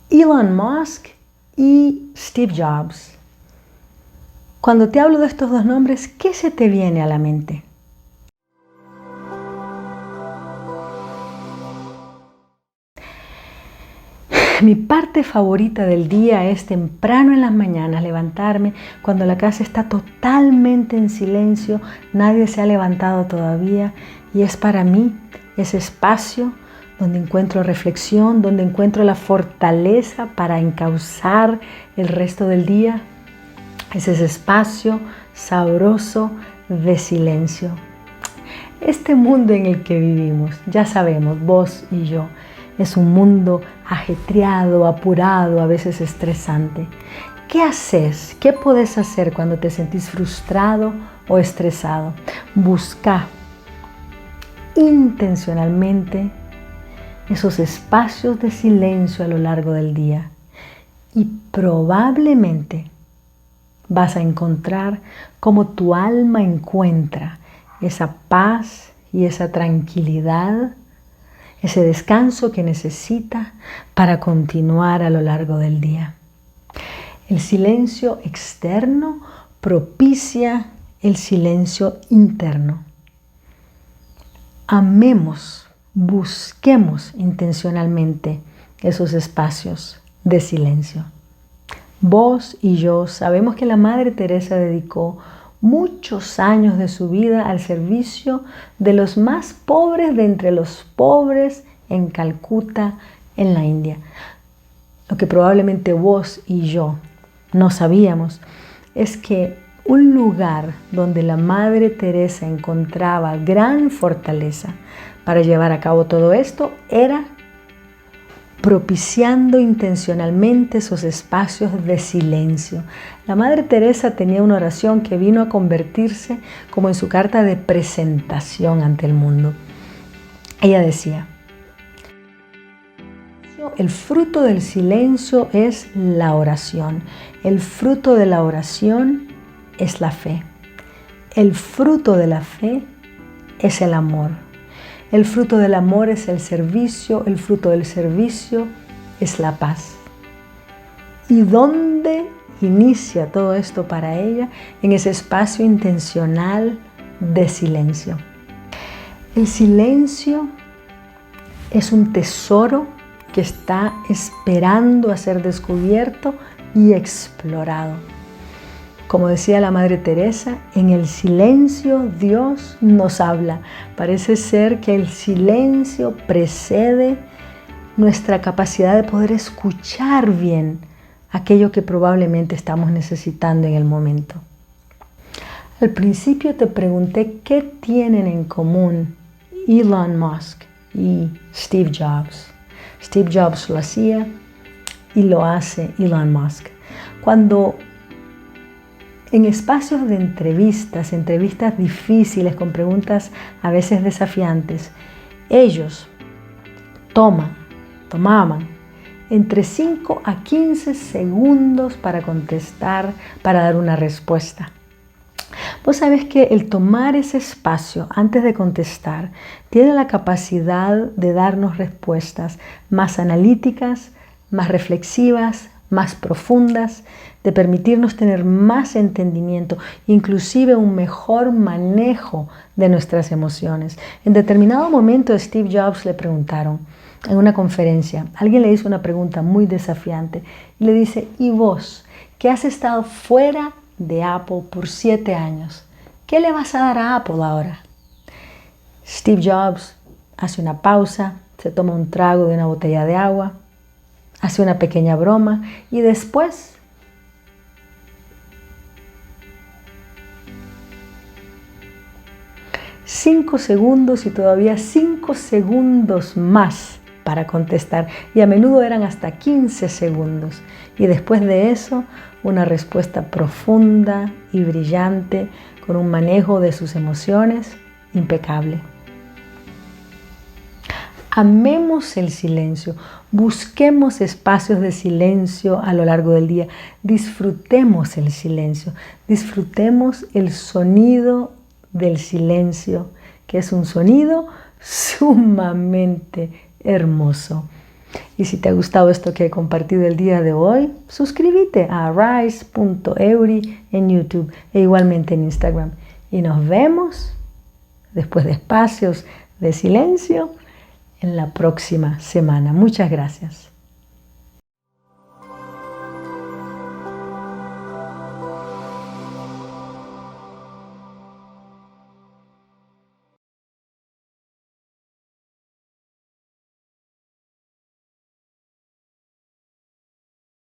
Elon Musk y Steve Jobs. Cuando te hablo de estos dos nombres, ¿qué se te viene a la mente? Mi parte favorita del día es temprano en las mañanas levantarme cuando la casa está totalmente en silencio, nadie se ha levantado todavía y es para mí ese espacio donde encuentro reflexión, donde encuentro la fortaleza para encauzar el resto del día. Es ese espacio sabroso de silencio. Este mundo en el que vivimos, ya sabemos, vos y yo, es un mundo ajetreado, apurado, a veces estresante. ¿Qué haces? ¿Qué podés hacer cuando te sentís frustrado o estresado? Busca intencionalmente esos espacios de silencio a lo largo del día y probablemente vas a encontrar cómo tu alma encuentra esa paz y esa tranquilidad, ese descanso que necesita para continuar a lo largo del día. El silencio externo propicia el silencio interno. Amemos, busquemos intencionalmente esos espacios de silencio. Vos y yo sabemos que la Madre Teresa dedicó muchos años de su vida al servicio de los más pobres de entre los pobres en Calcuta, en la India. Lo que probablemente vos y yo no sabíamos es que un lugar donde la Madre Teresa encontraba gran fortaleza para llevar a cabo todo esto era propiciando intencionalmente esos espacios de silencio. La Madre Teresa tenía una oración que vino a convertirse como en su carta de presentación ante el mundo. Ella decía: el fruto del silencio es la oración. El fruto de la oración es la fe. El fruto de la fe es el amor. El fruto del amor es el servicio, el fruto del servicio es la paz. ¿Y dónde inicia todo esto para ella? En ese espacio intencional de silencio. El silencio es un tesoro que está esperando a ser descubierto y explorado. Como decía la Madre Teresa, en el silencio Dios nos habla. Parece ser que el silencio precede nuestra capacidad de poder escuchar bien aquello que probablemente estamos necesitando en el momento. Al principio te pregunté qué tienen en común Elon Musk y Steve Jobs. Steve Jobs lo hacía y lo hace Elon Musk. Cuando en espacios de entrevistas difíciles con preguntas a veces desafiantes, ellos tomaban entre 5 a 15 segundos para contestar, para dar una respuesta. Vos sabés que el tomar ese espacio antes de contestar tiene la capacidad de darnos respuestas más analíticas, más reflexivas, más profundas, de permitirnos tener más entendimiento, inclusive un mejor manejo de nuestras emociones. En determinado momento a Steve Jobs le preguntaron en una conferencia, alguien le hizo una pregunta muy desafiante y le dice: ¿y vos, que has estado fuera de Apple por 7 años, qué le vas a dar a Apple ahora? Steve Jobs hace una pausa, se toma un trago de una botella de agua, hace una pequeña broma y después cinco segundos y todavía 5 segundos más para contestar, y a menudo eran hasta 15 segundos. Y después de eso, una respuesta profunda y brillante con un manejo de sus emociones impecable. Amemos el silencio, busquemos espacios de silencio a lo largo del día, disfrutemos el silencio, disfrutemos el sonido del silencio, que es un sonido sumamente hermoso. Y si te ha gustado esto que he compartido el día de hoy, suscríbete a rise.eury en YouTube e igualmente en Instagram. Y nos vemos después de espacios de silencio en la próxima semana. Muchas gracias.